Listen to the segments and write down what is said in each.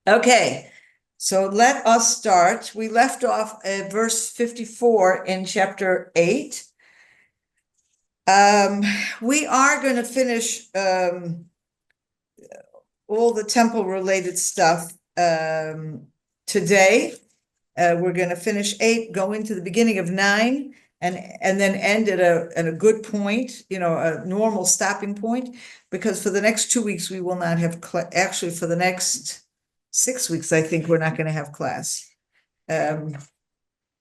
Okay, so let us start. We left off at verse 54 in chapter 8. We are going to finish all the temple-related stuff today. We're going to finish 8, go into the beginning of 9, and then end at a good point, a normal stopping point, because for the next 2 weeks we will not have actually for the next 6 weeks, I think we're not going to have class. As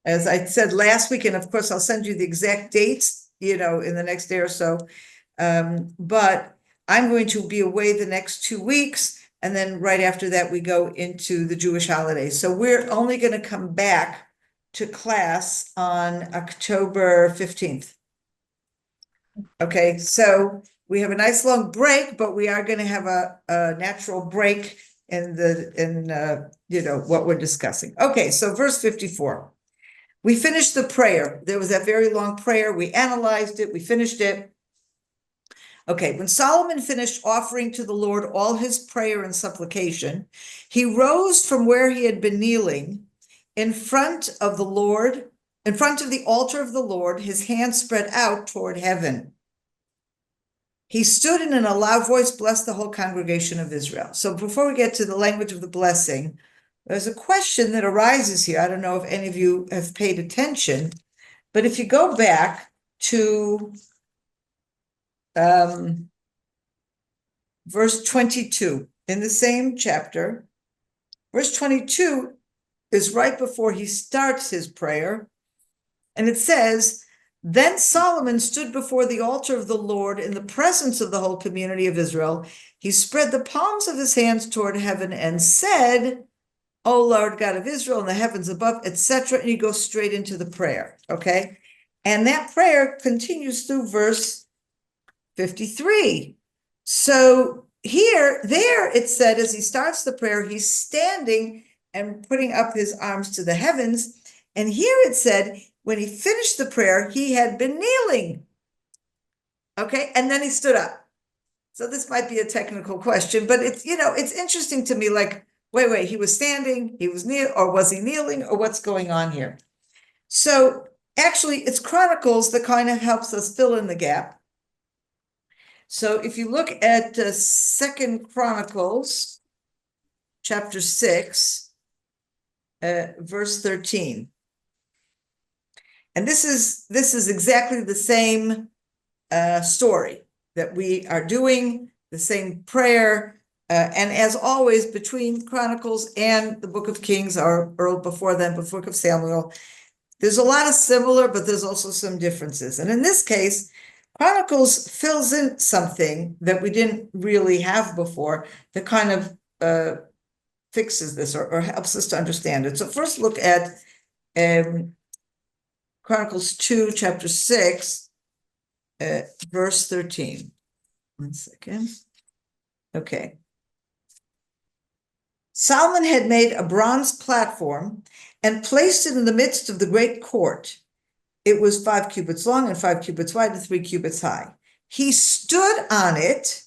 I said last week, and of course I'll send you the exact dates, in the next day or so. But I'm going to be away the next 2 weeks, and then right after that we go into the Jewish holidays. So we're only going to come back to class on October 15th. Okay, so we have a nice long break, but we are going to have a natural break in what we're discussing. Okay, so verse 54. We finished the prayer. There was that very long prayer. We analyzed it. We finished it. Okay, when Solomon finished offering to the Lord all his prayer and supplication, he rose from where he had been kneeling in front of the Lord, in front of the altar of the Lord, his hands spread out toward heaven. He stood and in a loud voice blessed the whole congregation of Israel. So before we get to the language of the blessing, there's a question that arises here. I don't know if any of you have paid attention, but if you go back to verse 22 in the same chapter, verse 22 is right before he starts his prayer, and it says, "Then Solomon stood before the altar of the Lord in the presence of the whole community of Israel. He spread the palms of his hands toward heaven and said, O Lord God of Israel and the heavens above," etc. And he goes straight into the prayer, okay? And that prayer continues through verse 53. So there it said, as he starts the prayer, he's standing and putting up his arms to the heavens. And here it said, when he finished the prayer, he had been kneeling. Okay, and then he stood up. So this might be a technical question, but it's interesting to me, like, wait, he was standing, he was or was he kneeling, or what's going on here? So actually, it's Chronicles that kind of helps us fill in the gap. So if you look at 2 Chronicles, chapter 6, verse 13. And this is exactly the same story that we are doing, the same prayer. And as always, between Chronicles and the Book of Kings, or before then, the Book of Samuel, there's a lot of similar, but there's also some differences. And in this case, Chronicles fills in something that we didn't really have before that kind of fixes this or helps us to understand it. So first look at Chronicles 2, chapter 6, verse 13. 1 second. Okay. Solomon had made a bronze platform and placed it in the midst of the great court. It was 5 cubits long and 5 cubits wide and 3 cubits high. He stood on it,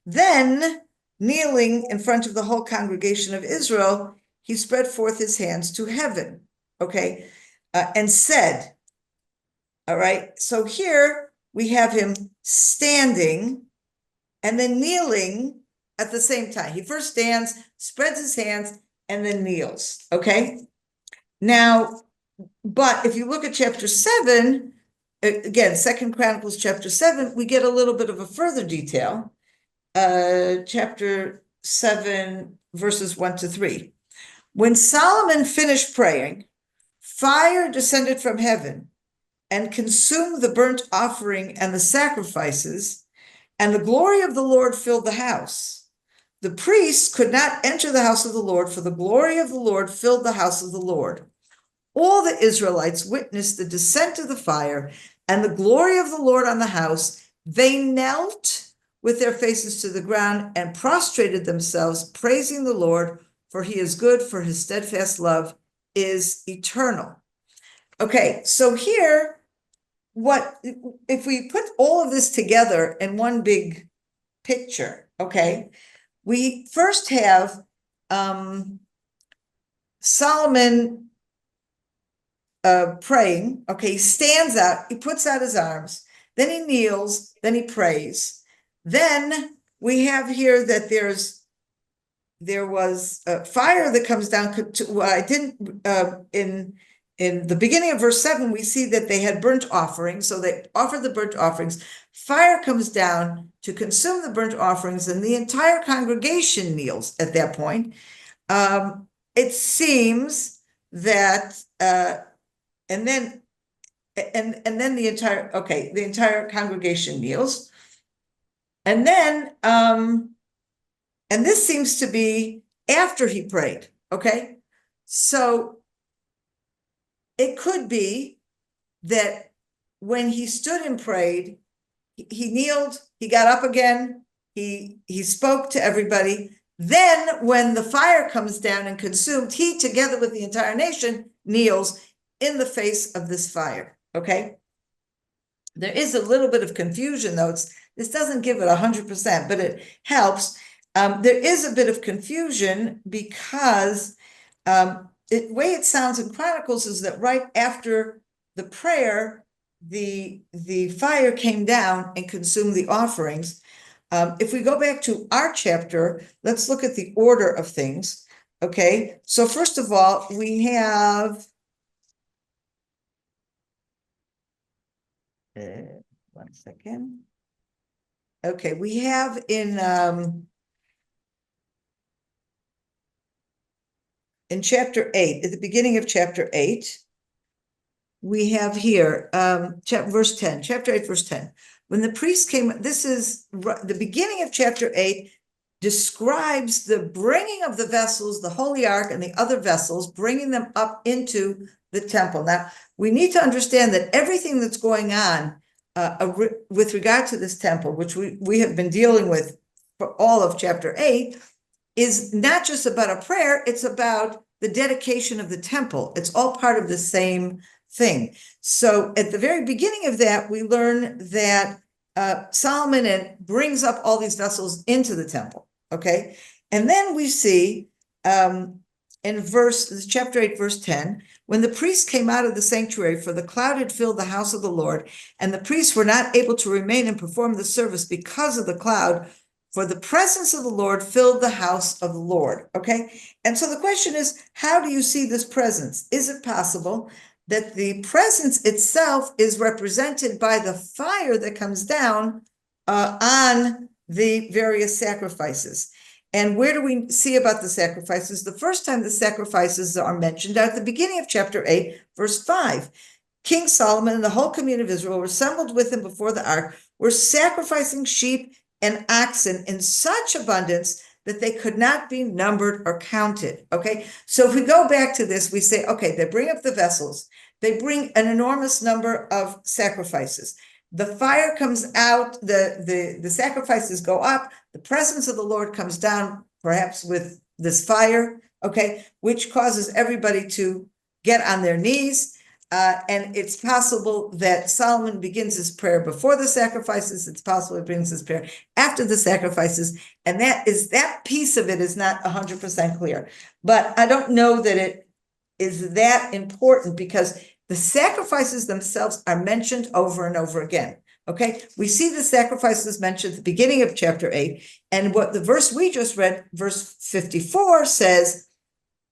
then kneeling in front of the whole congregation of Israel, he spread forth his hands to heaven, okay, and said, all right, so here we have him standing and then kneeling at the same time. He first stands, spreads his hands, and then kneels, okay? Now, but if you look at chapter 7, again, 2 Chronicles chapter 7, we get a little bit of a further detail. Chapter 7, verses 1 to 3. When Solomon finished praying, fire descended from heaven and consumed the burnt offering and the sacrifices, and the glory of the Lord filled the house. The priests could not enter the house of the Lord, for the glory of the Lord filled the house of the Lord. All the Israelites witnessed the descent of the fire and the glory of the Lord on the house. They knelt with their faces to the ground and prostrated themselves, praising the Lord, for he is good, for his steadfast love is eternal. Okay, so here, if we put all of this together in one big picture, okay, we first have Solomon praying, okay, he stands out, he puts out his arms, then he kneels, then he prays. Then we have here that there was fire that comes down to, I didn't, in the beginning of verse 7, we see that they had burnt offerings, so they offered the burnt offerings. Fire comes down to consume the burnt offerings, and the entire congregation kneels at that point. It seems that, and then the entire congregation kneels, and then, and this seems to be after he prayed. Okay, so it could be that when he stood and prayed, he kneeled, he got up again, he spoke to everybody. Then when the fire comes down and consumed, he, together with the entire nation, kneels in the face of this fire. Okay, there is a little bit of confusion, though. This doesn't give it 100%, but it helps. There is a bit of confusion because the way it sounds in Chronicles is that right after the prayer, the fire came down and consumed the offerings. If we go back to our chapter, let's look at the order of things. Okay, so first of all, we have one second. Okay, we have in chapter 8, at the beginning of chapter 8, we have here verse 10, chapter 8, verse 10. When the priest came, this is the beginning of chapter 8, describes the bringing of the vessels, the Holy Ark and the other vessels, bringing them up into the temple. Now, we need to understand that everything that's going on with regard to this temple, which we have been dealing with for all of chapter 8, is not just about a prayer, it's about the dedication of the temple. It's all part of the same thing. So at the very beginning of that, we learn that Solomon brings up all these vessels into the temple, okay? And then we see in chapter 8, verse 10, when the priests came out of the sanctuary, for the cloud had filled the house of the Lord, and the priests were not able to remain and perform the service because of the cloud, for the presence of the Lord filled the house of the Lord, okay? And so the question is, how do you see this presence? Is it possible that the presence itself is represented by the fire that comes down on the various sacrifices? And where do we see about the sacrifices? The first time the sacrifices are mentioned at the beginning of chapter 8, verse 5. King Solomon and the whole community of Israel were assembled with him before the ark, were sacrificing sheep and oxen in such abundance that they could not be numbered or counted. Okay, so if we go back to this, we say, okay, they bring up the vessels, they bring an enormous number of sacrifices. The fire comes out, the sacrifices go up, the presence of the Lord comes down, perhaps with this fire, okay, which causes everybody to get on their knees. And it's possible that Solomon begins his prayer before the sacrifices. It's possible he brings his prayer after the sacrifices. And that piece of it is not 100% clear. But I don't know that it is that important, because the sacrifices themselves are mentioned over and over again. Okay, we see the sacrifices mentioned at the beginning of chapter 8. And what the verse we just read, verse 54, says,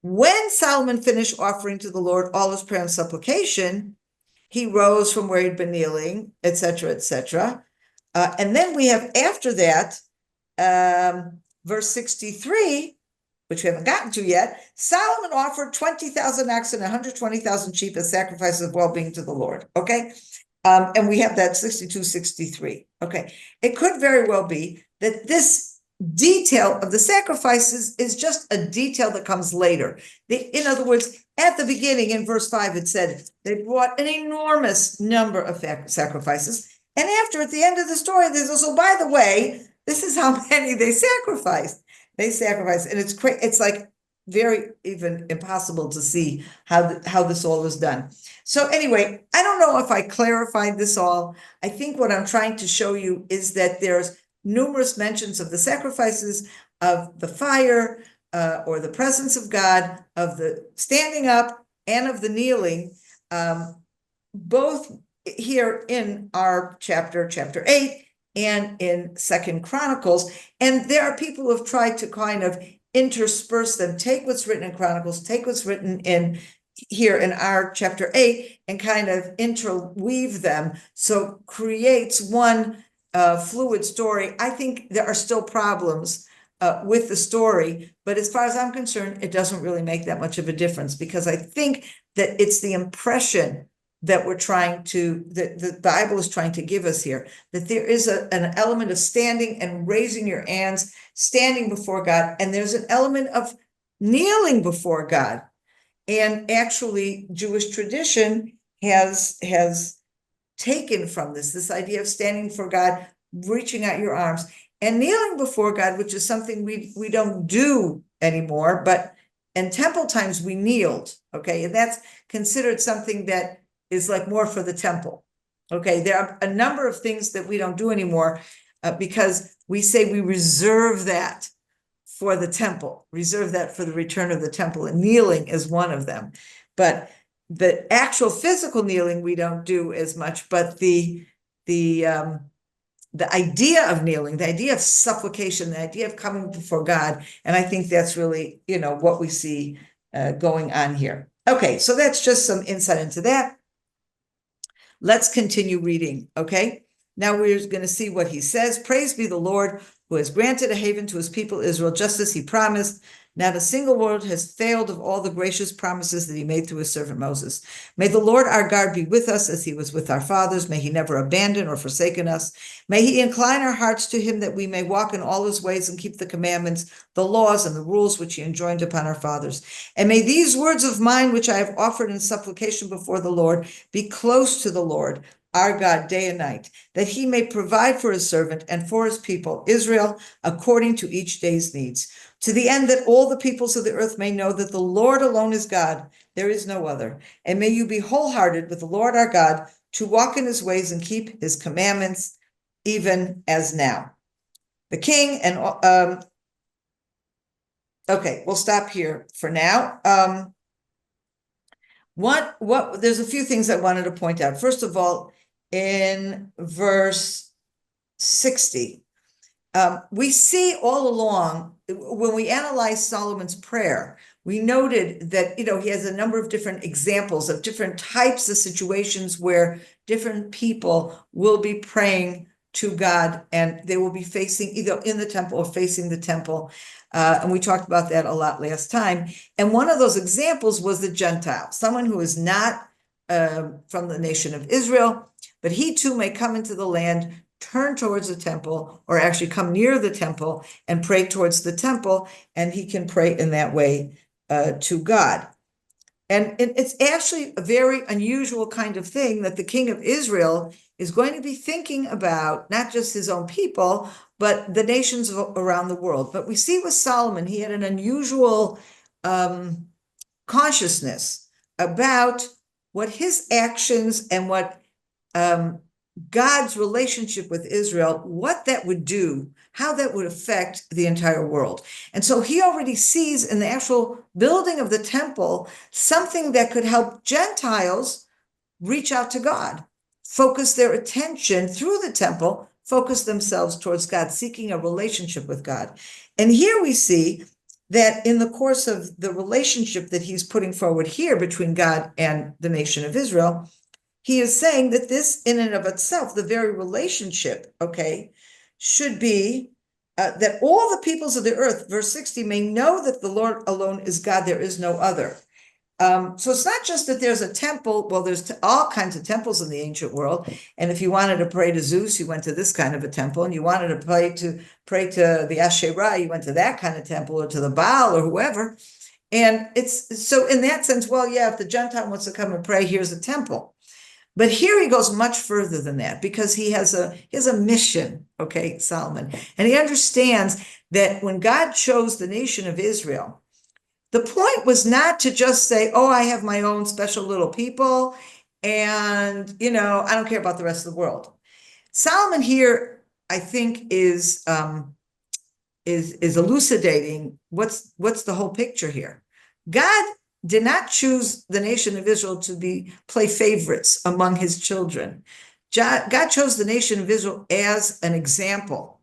when Solomon finished offering to the Lord all his prayer and supplication, he rose from where he'd been kneeling, etc., etc. And then we have after that, verse 63, which we haven't gotten to yet. Solomon offered 20,000 oxen and 120,000 sheep as sacrifices of well-being to the Lord. Okay, and we have that 62, 63. Okay, it could very well be that this detail of the sacrifices is just a detail that comes later. In other words, at the beginning in verse 5, it said they brought an enormous number of sacrifices. And after, at the end of the story, there's also, by the way, this is how many they sacrificed. They sacrificed, and it's like very even impossible to see how this all was done. So anyway, I don't know if I clarified this all. I think what I'm trying to show you is that there's numerous mentions of the sacrifices, of the fire, or the presence of God, of the standing up and of the kneeling, both here in our chapter 8 and in Second Chronicles. And there are people who have tried to kind of intersperse them, take what's written in Chronicles, take what's written in here in our chapter 8, and kind of interweave them, so creates one fluid story. I think there are still problems with the story, but as far as I'm concerned, it doesn't really make that much of a difference, because I think that it's the impression that the Bible is trying to give us here, that there is an element of standing and raising your hands, standing before God, and there's an element of kneeling before God. And actually, Jewish tradition has taken from this idea of standing before God, reaching out your arms, and kneeling before God, which is something we don't do anymore, but in temple times we kneeled, okay? And that's considered something that is like more for the temple, okay? There are a number of things that we don't do anymore because we say we reserve that for the temple, reserve that for the return of the temple, and kneeling is one of them. But the actual physical kneeling we don't do as much, but the idea of kneeling, the idea of supplication, the idea of coming before God, and I think that's really, what we see going on here. Okay, so that's just some insight into that. Let's continue reading, okay? Now we're going to see what he says. Praise be the Lord, who has granted a haven to his people Israel, just as he promised. Not a single word has failed of all the gracious promises that he made through his servant Moses. May the Lord our God be with us as he was with our fathers. May he never abandon or forsaken us. May he incline our hearts to him, that we may walk in all his ways and keep the commandments, the laws, and the rules which he enjoined upon our fathers. And may these words of mine, which I have offered in supplication before the Lord, be close to the Lord our God day and night, that he may provide for his servant and for his people, Israel, according to each day's needs, to the end that all the peoples of the earth may know that the Lord alone is God, there is no other. And may you be wholehearted with the Lord our God, to walk in his ways and keep his commandments, even as now. The king and, okay, we'll stop here for now. There's a few things I wanted to point out. First of all, in verse 60, we see all along, when we analyze Solomon's prayer, we noted that, he has a number of different examples of different types of situations where different people will be praying to God, and they will be facing either in the temple or facing the temple. And we talked about that a lot last time. And one of those examples was the Gentile, someone who is not from the nation of Israel, but he too may come into the land, turn towards the temple, or actually come near the temple and pray towards the temple, and he can pray in that way to God. And it's actually a very unusual kind of thing that the king of Israel is going to be thinking about, not just his own people, but the nations around the world. But we see with Solomon, he had an unusual consciousness about what his actions and what God's relationship with Israel, what that would do, how that would affect the entire world. And so he already sees in the actual building of the temple something that could help Gentiles reach out to God, focus their attention through the temple, focus themselves towards God, seeking a relationship with God. And here we see that in the course of the relationship that he's putting forward here between God and the nation of Israel, he is saying that this in and of itself, the very relationship, okay, should be that all the peoples of the earth, verse 60, may know that the Lord alone is God, there is no other. So it's not just that there's a temple. Well, there's all kinds of temples in the ancient world. And if you wanted to pray to Zeus, you went to this kind of a temple. And you wanted to pray to the Asherah, you went to that kind of temple, or to the Baal or whoever. And it's so in that sense, well, yeah, if the Gentile wants to come and pray, here's a temple. But here he goes much further than that, because he has a mission, okay, Solomon. And he understands that when God chose the nation of Israel, the point was not to just say, oh, I have my own special little people, and, I don't care about the rest of the world. Solomon here, I think, is is elucidating what's the whole picture here. God did not choose the nation of Israel to play favorites among his children. God chose the nation of Israel as an example.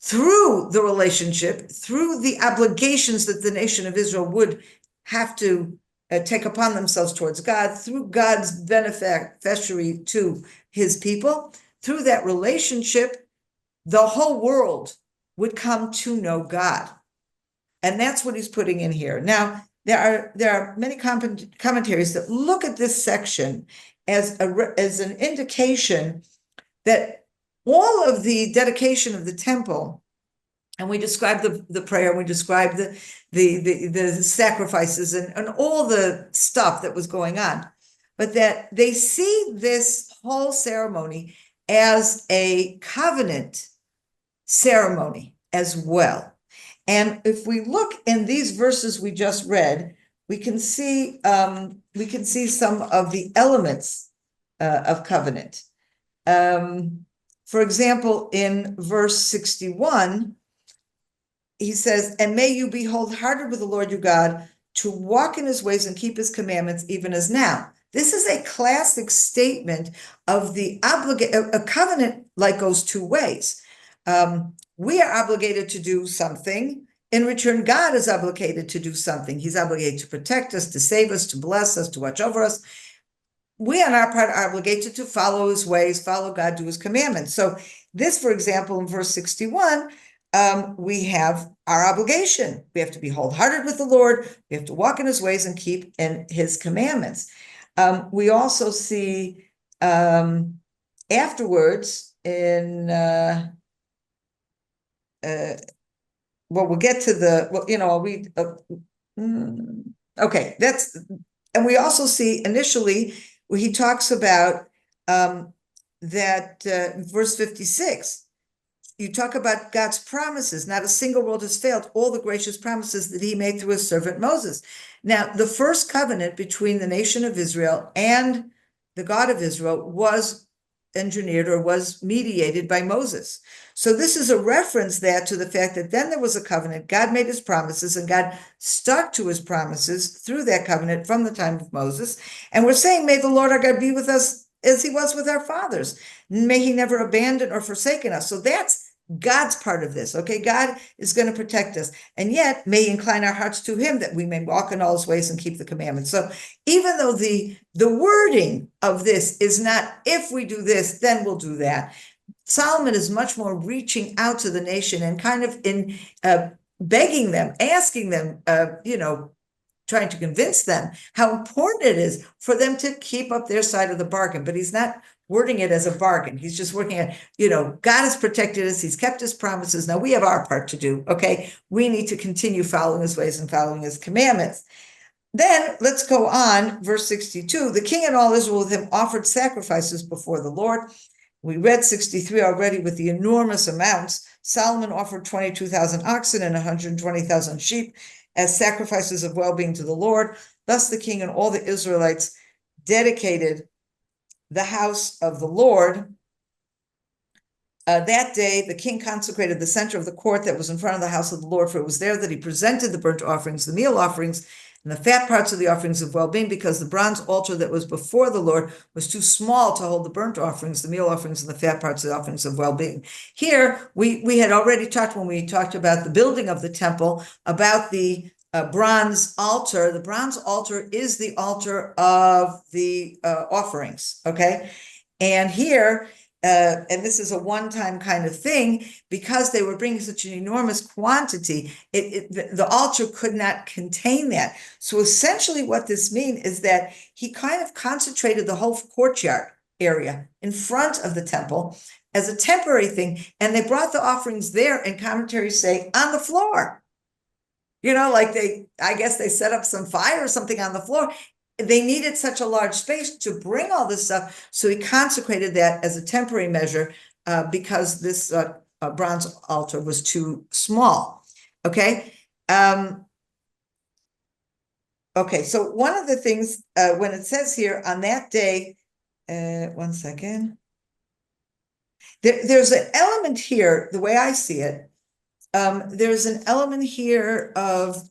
Through the relationship, through the obligations that the nation of Israel would have to take upon themselves towards God, through God's beneficiary to his people, through that relationship, the whole world would come to know God. And that's what he's putting in here. Now, there are many commentaries that look at this section as an indication that all of the dedication of the temple, and we describe the prayer, and we describe the sacrifices and all the stuff that was going on, but that they see this whole ceremony as a covenant ceremony as well. And if we look in these verses we just read, we can see some of the elements of covenant. For example, in verse 61, he says, "And may you be wholehearted with the Lord your God, to walk in his ways and keep his commandments, even as now." This is a classic statement of the a covenant like goes two ways. We are obligated to do something. In return, God is obligated to do something. He's obligated to protect us, to save us, to bless us, to watch over us. We on our part are obligated to follow his ways, follow God, do his commandments. So this, for example, in verse 61, we have our obligation. We have to be wholehearted with the Lord. We have to walk in his ways and keep in his commandments. We also see afterwards in, we'll get to I'll read. Okay, and we also see initially where he talks about that verse 56, you talk about God's promises. Not a single word has failed, all the gracious promises that he made through his servant Moses. Now, the first covenant between the nation of Israel and the God of Israel was engineered or was mediated by Moses. So this is a reference there to the fact that then there was a covenant. God made his promises, and God stuck to his promises through that covenant from the time of Moses. And we're saying, may the Lord our God be with us as he was with our fathers. May he never abandon or forsaken us. So that's God's part of this, okay? God is going to protect us. And yet, may incline our hearts to him, that we may walk in all his ways and keep the commandments. So even though the wording of this is not, if we do this, then we'll do that, Solomon is much more reaching out to the nation and kind of in begging them, asking them, trying to convince them how important it is for them to keep up their side of the bargain. But he's not wording it as a bargain. He's just working at, God has protected us. He's kept his promises. Now we have our part to do, okay? We need to continue following his ways and following his commandments. Then let's go on, verse 62. The king and all Israel with him offered sacrifices before the Lord. We read 63 already with the enormous amounts. Solomon offered 22,000 oxen and 120,000 sheep as sacrifices of well-being to the Lord. Thus the king and all the Israelites dedicated the house of the Lord. That day, the king consecrated the center of the court that was in front of the house of the Lord, for it was there that he presented the burnt offerings, the meal offerings, and the fat parts of the offerings of well-being, because the bronze altar that was before the Lord was too small to hold the burnt offerings, the meal offerings, and the fat parts of the offerings of well-being. Here, we had already talked, when we talked about the building of the temple, about the bronze altar. The bronze altar is the altar of the offerings, okay? And here, and this is a one-time kind of thing, because they were bringing such an enormous quantity, the altar could not contain that. So essentially what this means is that he kind of concentrated the whole courtyard area in front of the temple as a temporary thing, and they brought the offerings there, and commentaries say, on the floor. I guess they set up some fire or something on the floor. They needed such a large space to bring all this stuff, so he consecrated that as a temporary measure because this bronze altar was too small. Okay. Okay. So one of the things when it says here on that day, one second. There's an element here, the way I see it, there's an element here of,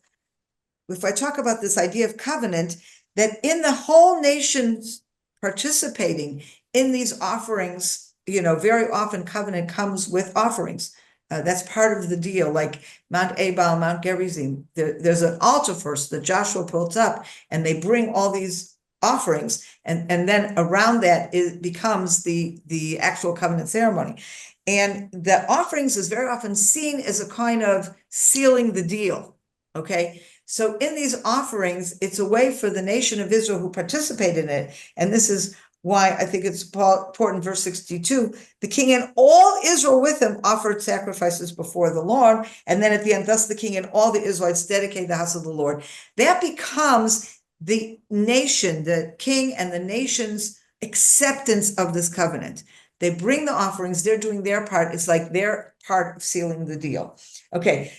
if I talk about this idea of covenant, that in the whole nation's participating in these offerings, very often covenant comes with offerings. That's part of the deal, like Mount Ebal, Mount Gerizim. There's an altar first that Joshua built up, and they bring all these offerings, and then around that it becomes the actual covenant ceremony. And the offerings is very often seen as a kind of sealing the deal, okay? So in these offerings, it's a way for the nation of Israel who participated in it, and this is why I think it's important, verse 62, the king and all Israel with him offered sacrifices before the Lord. And then at the end, thus the king and all the Israelites dedicated the house of the Lord. That becomes the nation, the king and the nation's acceptance of this covenant. They bring the offerings, they're doing their part. It's like their part of sealing the deal. Okay.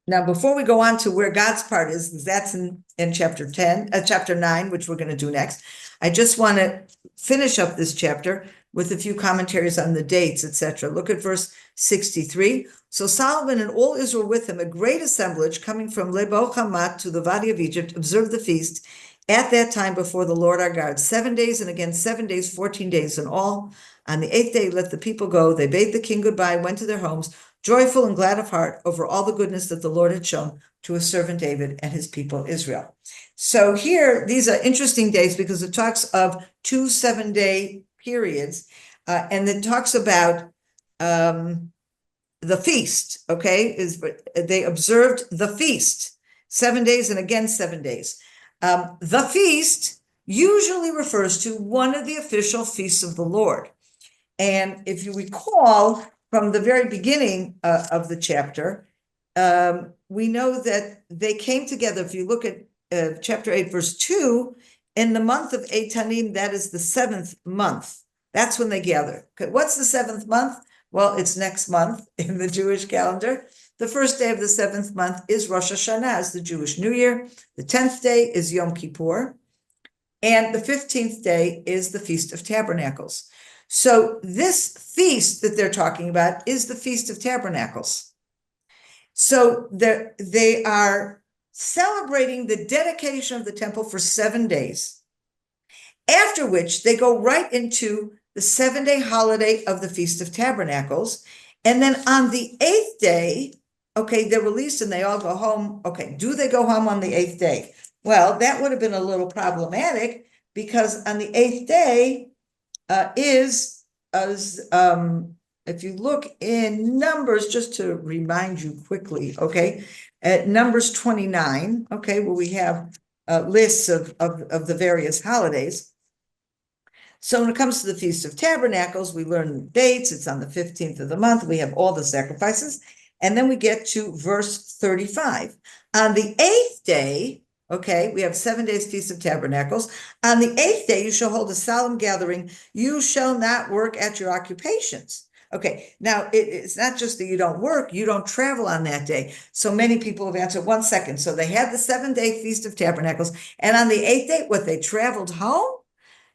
Now, before we go on to where God's part is, that's in chapter 9, which we're going to do next. I just want to finish up this chapter with a few commentaries on the dates, etc. Look at verse 63. So Solomon and all Israel with him, a great assemblage coming from Lebo Hamat to the Valley of Egypt, observed the feast at that time before the Lord our God, 7 days, and again 7 days, 14 days in all. On the 8th day, let the people go. They bade the king goodbye, went to their homes, joyful and glad of heart over all the goodness that the Lord had shown to his servant David and his people Israel. So here, these are interesting days because it talks of 2 7-day periods, and it talks about the feast, okay? They observed the feast, 7 days and again 7 days. The feast usually refers to one of the official feasts of the Lord. And if you recall, from the very beginning of the chapter, we know that they came together. If you look at chapter 8, verse 2, in the month of Etanim, that is the 7th month. That's when they gather. Okay, what's the 7th month? Well, it's next month in the Jewish calendar. The first day of the 7th month is Rosh Hashanah, is the Jewish New Year. The 10th day is Yom Kippur. And the 15th day is the Feast of Tabernacles. So this feast that they're talking about is the Feast of Tabernacles. So they are celebrating the dedication of the temple for 7 days, after which they go right into the 7-day holiday of the Feast of Tabernacles. And then on the 8th day, okay, they're released and they all go home. Okay, do they go home on the 8th day? Well, that would have been a little problematic because on the 8th day, if you look in Numbers, just to remind you quickly, okay, at Numbers 29, okay, where we have lists of the various holidays. So when it comes to the Feast of Tabernacles, we learn the dates. It's on the 15th of the month. We have all the sacrifices. And then we get to verse 35. On the 8th day, okay, we have 7 days Feast of Tabernacles. On the 8th day, you shall hold a solemn gathering. You shall not work at your occupations. Okay, now it's not just that you don't work, you don't travel on that day. So many people have answered, 1 second. So they had the 7-day Feast of Tabernacles. And on the 8th day, what, they traveled home?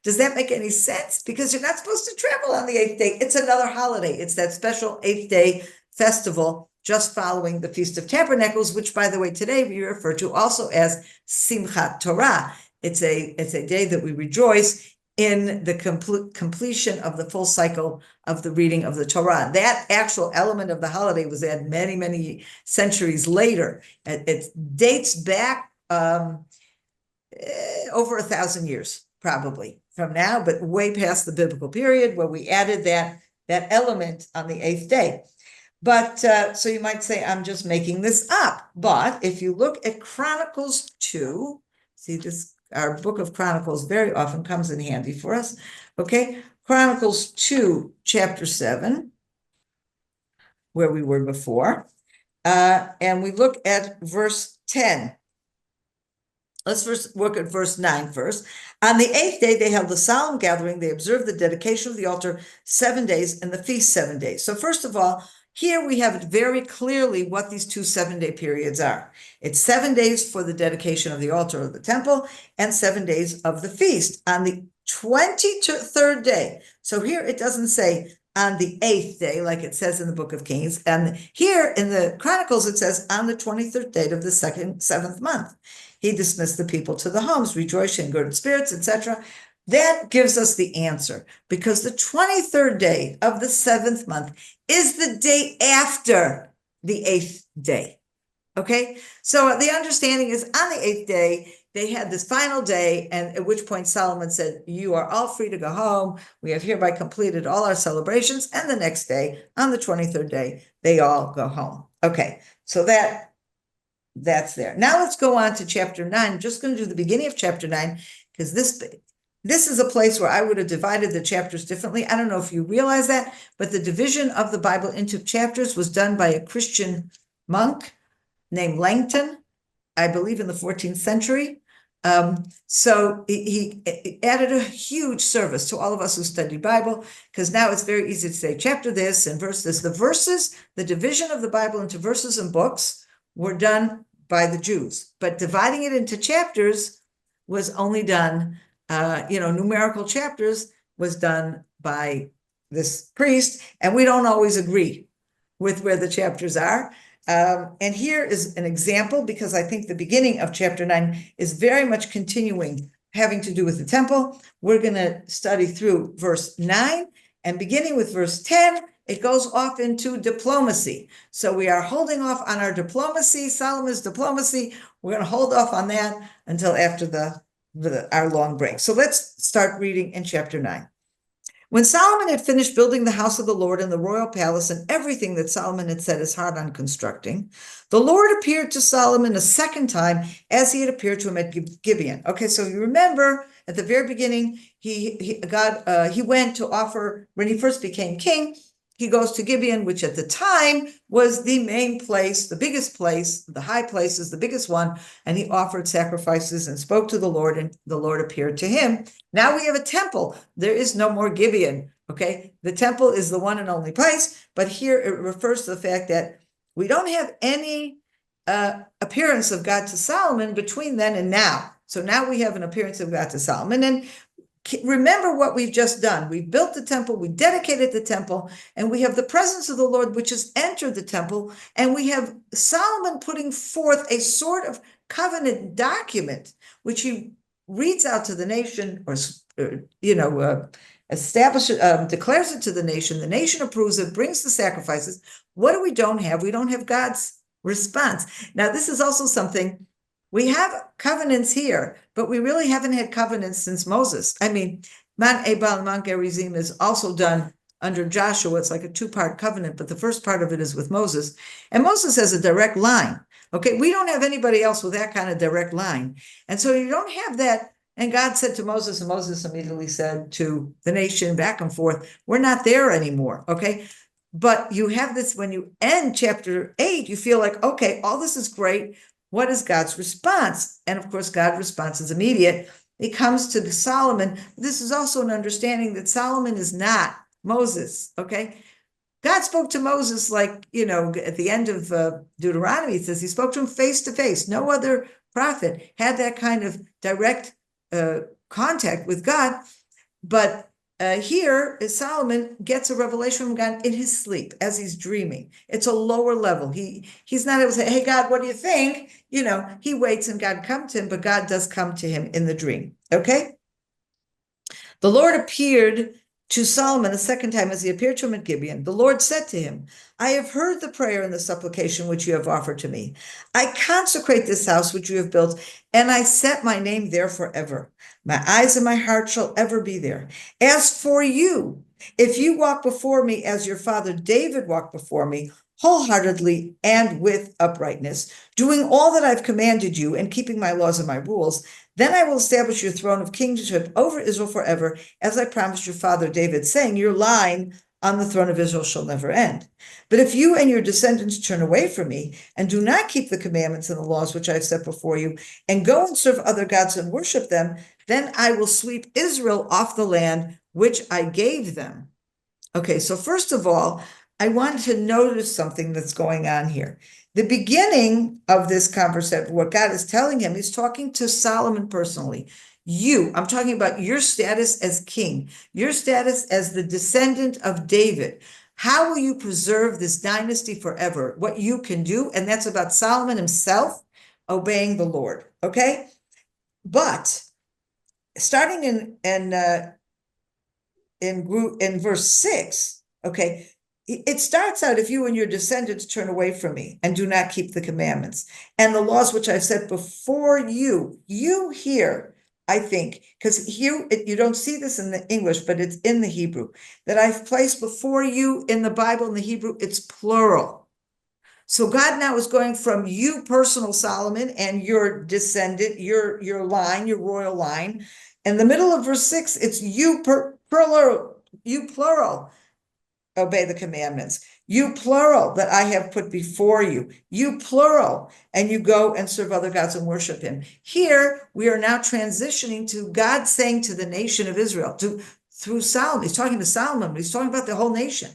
Does that make any sense? Because you're not supposed to travel on the 8th day. It's another holiday. It's that special 8th day festival just following the Feast of Tabernacles, which, by the way, today we refer to also as Simchat Torah. It's a day that we rejoice in the completion of the full cycle of the reading of the Torah. That actual element of the holiday was added many, many centuries later. It dates back over 1,000 years, probably from now, but way past the biblical period where we added that element on the 8th day. But so you might say, I'm just making this up. But if you look at Chronicles 2, see this, our book of Chronicles very often comes in handy for us. Okay, Chronicles 2, chapter 7, where we were before. And we look at verse 10. Let's first look at verse 9 first. On the 8th day, they held a solemn gathering. They observed the dedication of the altar 7 days and the feast 7 days. So first of all, here we have it very clearly what these 2 7-day periods are. It's 7 days for the dedication of the altar of the temple and 7 days of the feast. On the 23rd day, so here it doesn't say on the 8th day, like it says in the book of Kings. And here in the Chronicles, it says on the 23rd day of the seventh month, he dismissed the people to the homes, rejoicing in good spirits, etc. That gives us the answer, because the 23rd day of the seventh month is the day after the 8th day. Okay, so the understanding is on the 8th day, they had this final day, and at which point Solomon said, you are all free to go home. We have hereby completed all our celebrations. And the next day, on the 23rd day, they all go home. Okay, so that's there. Now let's go on to chapter 9. I'm just going to do the beginning of chapter 9, because this is a place where I would have divided the chapters differently. I don't know if you realize that, but the division of the Bible into chapters was done by a Christian monk named Langton, I believe in the 14th century. So he added a huge service to all of us who study Bible, because now it's very easy to say chapter this and verse this. The verses, the division of the Bible into verses and books were done by the Jews, but dividing it into chapters was only done, numerical chapters was done by this priest, and we don't always agree with where the chapters are. And here is an example, because I think the beginning of chapter 9 is very much continuing, having to do with the temple. We're going to study through verse 9, and beginning with verse 10, it goes off into diplomacy. So we are holding off on our diplomacy, Solomon's diplomacy. We're going to hold off on that until after our long break. So let's start reading in chapter 9. When Solomon had finished building the house of the Lord and the royal palace and everything that Solomon had set his heart on constructing, the Lord appeared to Solomon a second time as he had appeared to him at Gibeon. Okay, so you remember at the very beginning, he went to offer, when he first became king, he goes to Gibeon, which at the time was the main place, the biggest place, the high place is the biggest one, and he offered sacrifices and spoke to the Lord, and the Lord appeared to him. Now we have a temple. There is no more Gibeon, okay? The temple is the one and only place, but here it refers to the fact that we don't have any appearance of God to Solomon between then and now. So now we have an appearance of God to Solomon, and remember what we've just done. We built the temple, we dedicated the temple, and we have the presence of the Lord, which has entered the temple, and we have Solomon putting forth a sort of covenant document, which he reads out to the nation, declares it to the nation approves it, brings the sacrifices. What do we don't have? We don't have God's response. Now, this is also something. We have covenants here, but we really haven't had covenants since Moses. I mean, Mount Ebal and Mount Gerizim is also done under Joshua. It's like a two-part covenant, but the first part of it is with Moses. And Moses has a direct line. Okay, we don't have anybody else with that kind of direct line. And so you don't have that. And God said to Moses, and Moses immediately said to the nation back and forth, we're not there anymore, okay? But you have this, when you end chapter 8, you feel like, okay, all this is great. What is God's response? And of course, God's response is immediate. It comes to Solomon. This is also an understanding that Solomon is not Moses, okay? God spoke to Moses like, at the end of Deuteronomy, it says he spoke to him face to face. No other prophet had that kind of direct contact with God. But here, Solomon gets a revelation from God in his sleep as he's dreaming. It's a lower level. He's not able to say, hey, God, what do you think? He waits and God comes to him, but God does come to him in the dream. Okay? The Lord appeared to Solomon a second time as he appeared to him at Gibeon. The Lord said to him, I have heard the prayer and the supplication which you have offered to me. I consecrate this house which you have built, and I set my name there forever. My eyes and my heart shall ever be there. As for you, if you walk before me as your father David walked before me, wholeheartedly and with uprightness, doing all that I've commanded you and keeping my laws and my rules, then I will establish your throne of kingship over Israel forever, as I promised your father David, saying, your line on the throne of Israel shall never end. But if you and your descendants turn away from me and do not keep the commandments and the laws which I have set before you, and go and serve other gods and worship them, then I will sweep Israel off the land which I gave them. Okay, so first of all, I want to notice something that's going on here. The beginning of this conversation, what God is telling him, he's talking to Solomon personally. I'm talking about your status as king, your status as the descendant of David. How will you preserve this dynasty forever? What you can do, and that's about Solomon himself obeying the Lord, okay? But starting in verse 6, okay, it starts out, if you and your descendants turn away from me and do not keep the commandments and the laws which I've set before you here, I think, because here you don't see this in the English, but it's in the Hebrew, that I've placed before you in the Bible, in the Hebrew, it's plural. So God now is going from you, personal Solomon, and your descendant, your line, your royal line. In the middle of verse 6, it's you plural, obey the commandments. You plural, that I have put before you. You plural, and you go and serve other gods and worship him. Here, we are now transitioning to God saying to the nation of Israel, through Solomon. He's talking to Solomon, but he's talking about the whole nation.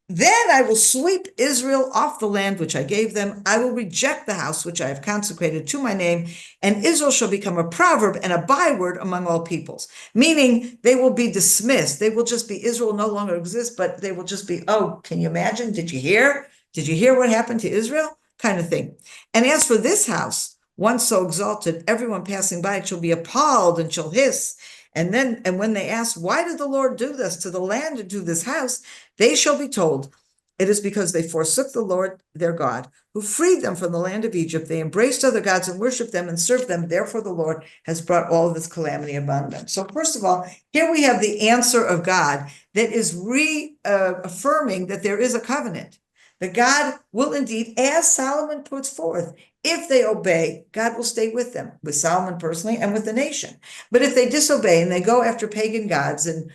Then I will sweep Israel off the land which I gave them. I will reject the house which I have consecrated to my name, and Israel shall become a proverb and a byword among all peoples. Meaning they will be dismissed. They will just be, Israel no longer exists, but they will just be, oh, can you imagine? Did you hear? Did you hear what happened to Israel? Kind of thing. And as for this house, once so exalted, everyone passing by it shall be appalled and shall hiss. And when they ask, why did the Lord do this to the land and to this house? They shall be told, it is because they forsook the Lord their God, who freed them from the land of Egypt. They embraced other gods and worshiped them and served them. Therefore, the Lord has brought all of this calamity upon them. So first of all, here we have the answer of God that is reaffirming that there is a covenant, that God will indeed, as Solomon puts forth, if they obey, God will stay with them, with Solomon personally and with the nation. But if they disobey and they go after pagan gods and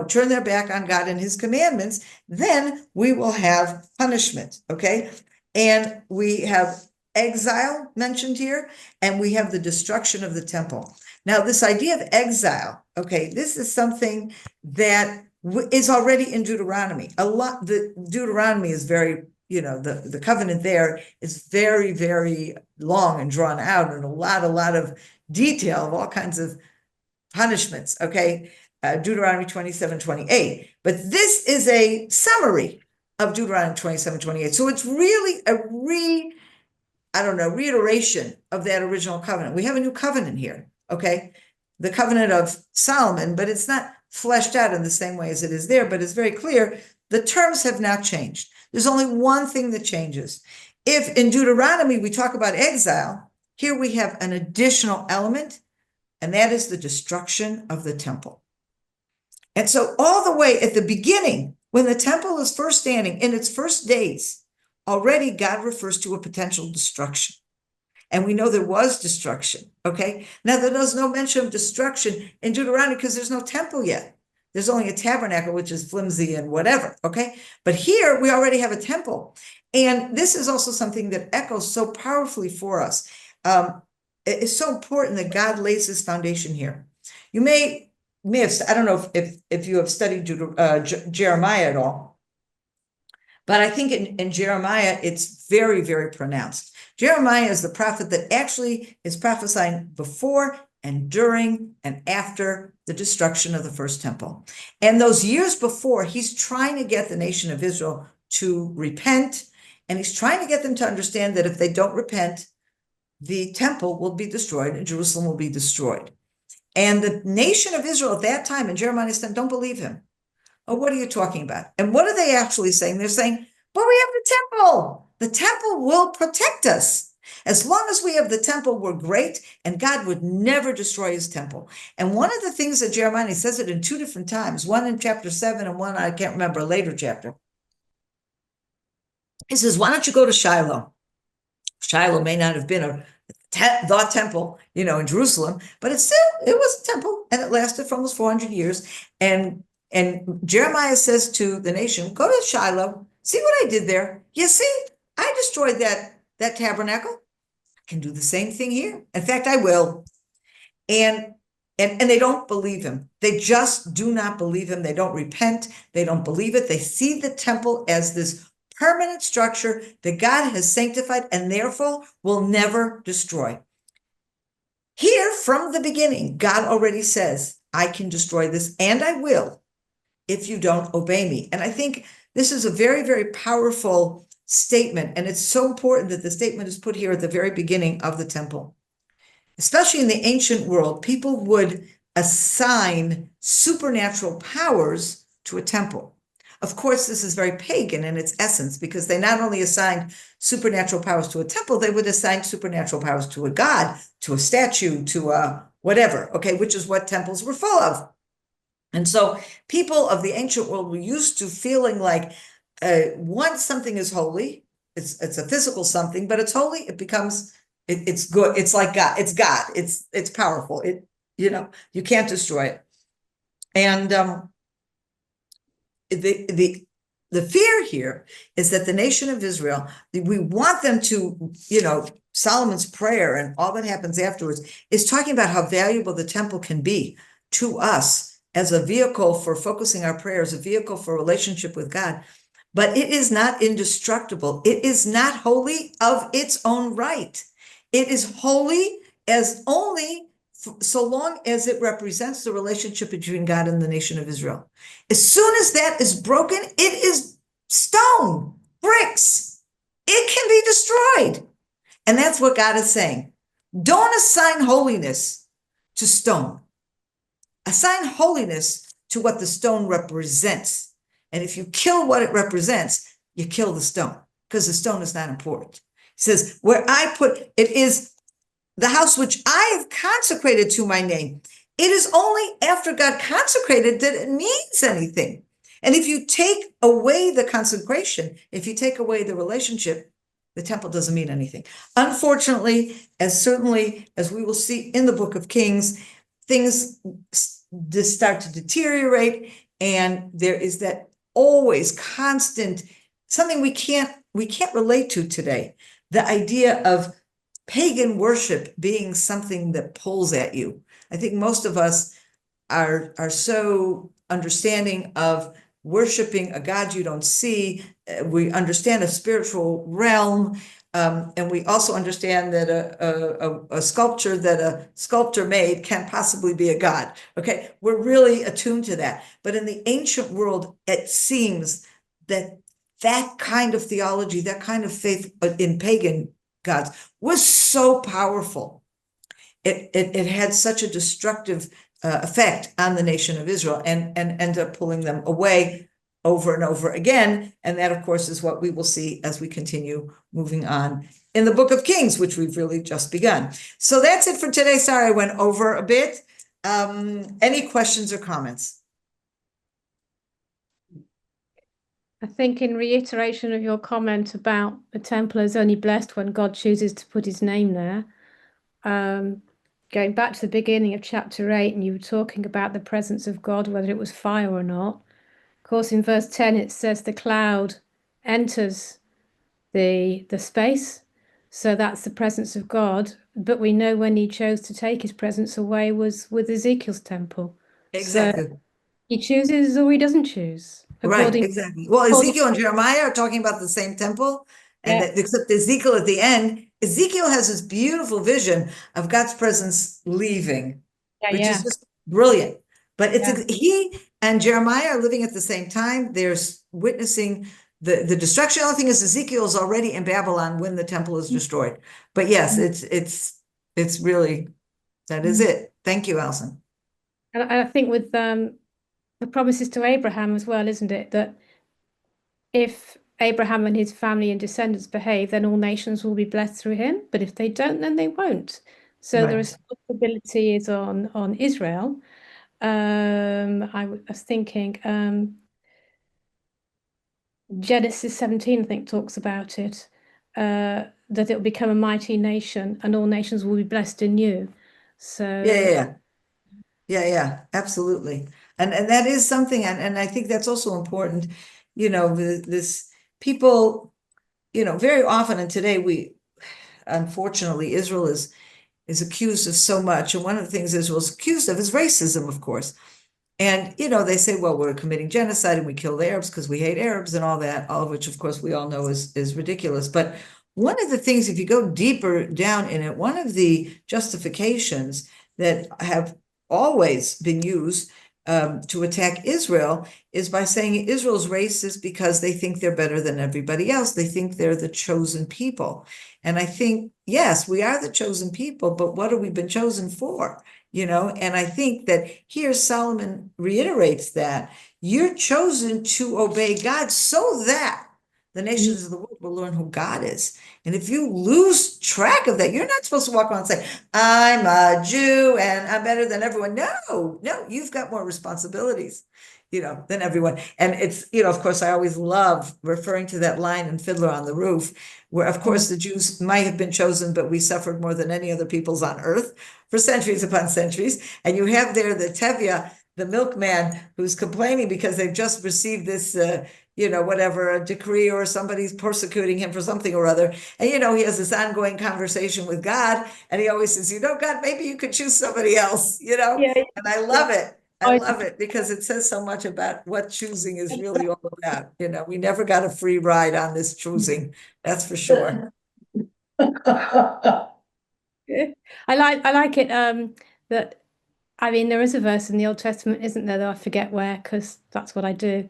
turn their back on God and his commandments, then we will have punishment, okay? And we have exile mentioned here, and we have the destruction of the temple. Now, this idea of exile, okay, this is something that is already in Deuteronomy. The Deuteronomy is very, the covenant there is very, very long and drawn out, and a lot of detail of all kinds of punishments, okay? Deuteronomy 27:28. But this is a summary of Deuteronomy 27:28. So it's really a reiteration of that original covenant. We have a new covenant here, okay? The covenant of Solomon, but it's not fleshed out in the same way as it is there, but it's very clear. The terms have not changed. There's only one thing that changes. If in Deuteronomy we talk about exile, here we have an additional element, and that is the destruction of the temple. And so all the way at the beginning, when the temple is first standing in its first days, already God refers to a potential destruction. And we know there was destruction, okay? Now, there's no mention of destruction in Deuteronomy because there's no temple yet. There's only a tabernacle, which is flimsy and whatever, okay? But here, we already have a temple. And this is also something that echoes so powerfully for us. It's so important that God lays this foundation here. You may have, I don't know if you have studied Jeremiah at all, but I think in Jeremiah, it's very, very pronounced. Jeremiah is the prophet that actually is prophesying before and during and after the destruction of the first temple. And those years before, he's trying to get the nation of Israel to repent, and he's trying to get them to understand that if they don't repent, the temple will be destroyed and Jerusalem will be destroyed. And the nation of Israel at that time, in Jeremiah's time, don't believe him. Oh, what are you talking about? And what are they actually saying? They're saying, but we have the temple. The temple will protect us. As long as we have the temple, we're great, and God would never destroy his temple. And one of the things that Jeremiah, he says it in two different times, one in chapter 7 and one, I can't remember, a later chapter. He says, why don't you go to Shiloh? Shiloh may not have been the temple, in Jerusalem, but it was a temple, and it lasted for almost 400 years. And Jeremiah says to the nation, go to Shiloh, see what I did there. You see, I destroyed that tabernacle. I can do the same thing here. In fact, I will. And they don't believe him. They just do not believe him. They don't repent. They don't believe it. They see the temple as this permanent structure that God has sanctified and therefore will never destroy. Here, from the beginning, God already says, I can destroy this, and I will, if you don't obey me. And I think this is a very, very powerful statement. And it's so important that the statement is put here at the very beginning of the temple. Especially in the ancient world, people would assign supernatural powers to a temple. Of course, this is very pagan in its essence, because they not only assigned supernatural powers to a temple, they would assign supernatural powers to a god, to a statue, to a whatever, okay, which is what temples were full of. And so people of the ancient world were used to feeling like once something is holy, it's a physical something, but it's holy, it becomes, it's good, it's like God, it's powerful, you can't destroy it. And the fear here is that the nation of Israel, we want them to, Solomon's prayer and all that happens afterwards is talking about how valuable the temple can be to us as a vehicle for focusing our prayers, a vehicle for relationship with God. But it is not indestructible. It is not holy of its own right. It is holy as only so long as it represents the relationship between God and the nation of Israel. As soon as that is broken, it is stone, bricks. It can be destroyed. And that's what God is saying. Don't assign holiness to stone. Assign holiness to what the stone represents. And if you kill what it represents, you kill the stone, because the stone is not important. He says, where I put, it is the house which I have consecrated to my name. It is only after God consecrated that it means anything. And if you take away the consecration, if you take away the relationship, the temple doesn't mean anything. Unfortunately, certainly as we will see in the book of Kings, things start to deteriorate, and there is that always constant, something we can't relate to today, the idea of pagan worship being something that pulls at you. I think most of us are so understanding of worshiping a God you don't see. We understand a spiritual realm, and we also understand that a sculpture that a sculptor made can't possibly be a god. Okay, we're really attuned to that. But in the ancient world, it seems that that kind of theology, that kind of faith in pagan gods was so powerful. It had such a destructive effect on the nation of Israel, and ended up pulling them away over and over again. And that, of course, is what we will see as we continue moving on in the book of Kings, which we've really just begun. So that's it for today. Sorry, I went over a bit. Any questions or comments? I think in reiteration of your comment about the temple is only blessed when God chooses to put his name there, going back to the beginning of chapter 8, and you were talking about the presence of God, whether it was fire or not. Of course, in verse 10, it says the cloud enters the space. So that's the presence of God. But we know when he chose to take his presence away was with Ezekiel's temple. Exactly. So he chooses or he doesn't choose. Right, exactly. Well, Ezekiel and Jeremiah are talking about the same temple, and except Ezekiel at the end, Ezekiel has this beautiful vision of God's presence leaving, which is just brilliant. But he and Jeremiah are living at the same time. They're witnessing the destruction. The only thing is Ezekiel is already in Babylon when the temple is destroyed. But yes, it's really, that is it. Thank you, Alison. And I think with the promises to Abraham as well, isn't it? That if Abraham and his family and descendants behave, then all nations will be blessed through him. But if they don't, then they won't. So the responsibility is on Israel. I was thinking Genesis 17, I think, talks about it, that it will become a mighty nation and all nations will be blessed in you. So yeah, absolutely. And that is something, and I think that's also important, this people, very often, and today unfortunately, Israel is accused of so much. And one of the things Israel's accused of is racism, of course. And, they say, well, we're committing genocide and we kill the Arabs because we hate Arabs and all that, all of which, of course, we all know is ridiculous. But one of the things, if you go deeper down in it, one of the justifications that have always been used to attack Israel is by saying Israel's racist because they think they're better than everybody else. They think they're the chosen people. And I think, yes, we are the chosen people, but what have we been chosen for? And I think that here Solomon reiterates that you're chosen to obey God so that the nations of the world will learn who God is. And if you lose track of that, you're not supposed to walk around and say, I'm a Jew and I'm better than everyone. No, you've got more responsibilities, than everyone. And it's, of course, I always love referring to that line in Fiddler on the Roof, where, of course, the Jews might have been chosen, but we suffered more than any other peoples on earth for centuries upon centuries. And you have there the Tevye, the milkman, who's complaining because they've just received this whatever, a decree, or somebody's persecuting him for something or other. And, he has this ongoing conversation with God. And he always says, God, maybe you could choose somebody else, Yeah. And I love it. I love it because it says so much about what choosing is really all about. We never got a free ride on this choosing. That's for sure. I like it that, I mean, there is a verse in the Old Testament, isn't there, though I forget where, because that's what I do,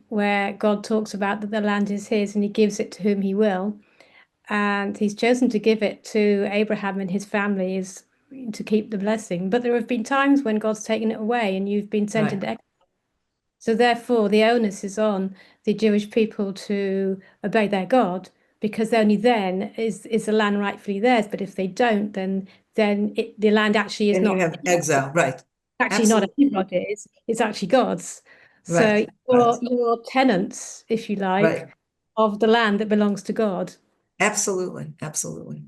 where God talks about that the land is his and he gives it to whom he will. And he's chosen to give it to Abraham and his family is to keep the blessing. But there have been times when God's taken it away and you've been sent into exile. So therefore, the onus is on the Jewish people to obey their God, because only then is the land rightfully theirs. But if they don't, then the land actually is And not. you have exile, right? Actually, Absolutely. not anybody's. It's actually God's. Right. So you're tenants, if you like, Right. of the land that belongs to God. Absolutely. Absolutely.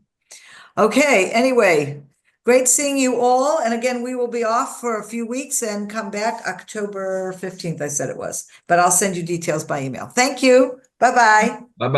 Okay. Anyway, great seeing you all. And again, we will be off for a few weeks and come back October 15th, I said it was, but I'll send you details by email. Thank you. Bye-bye. Bye-bye.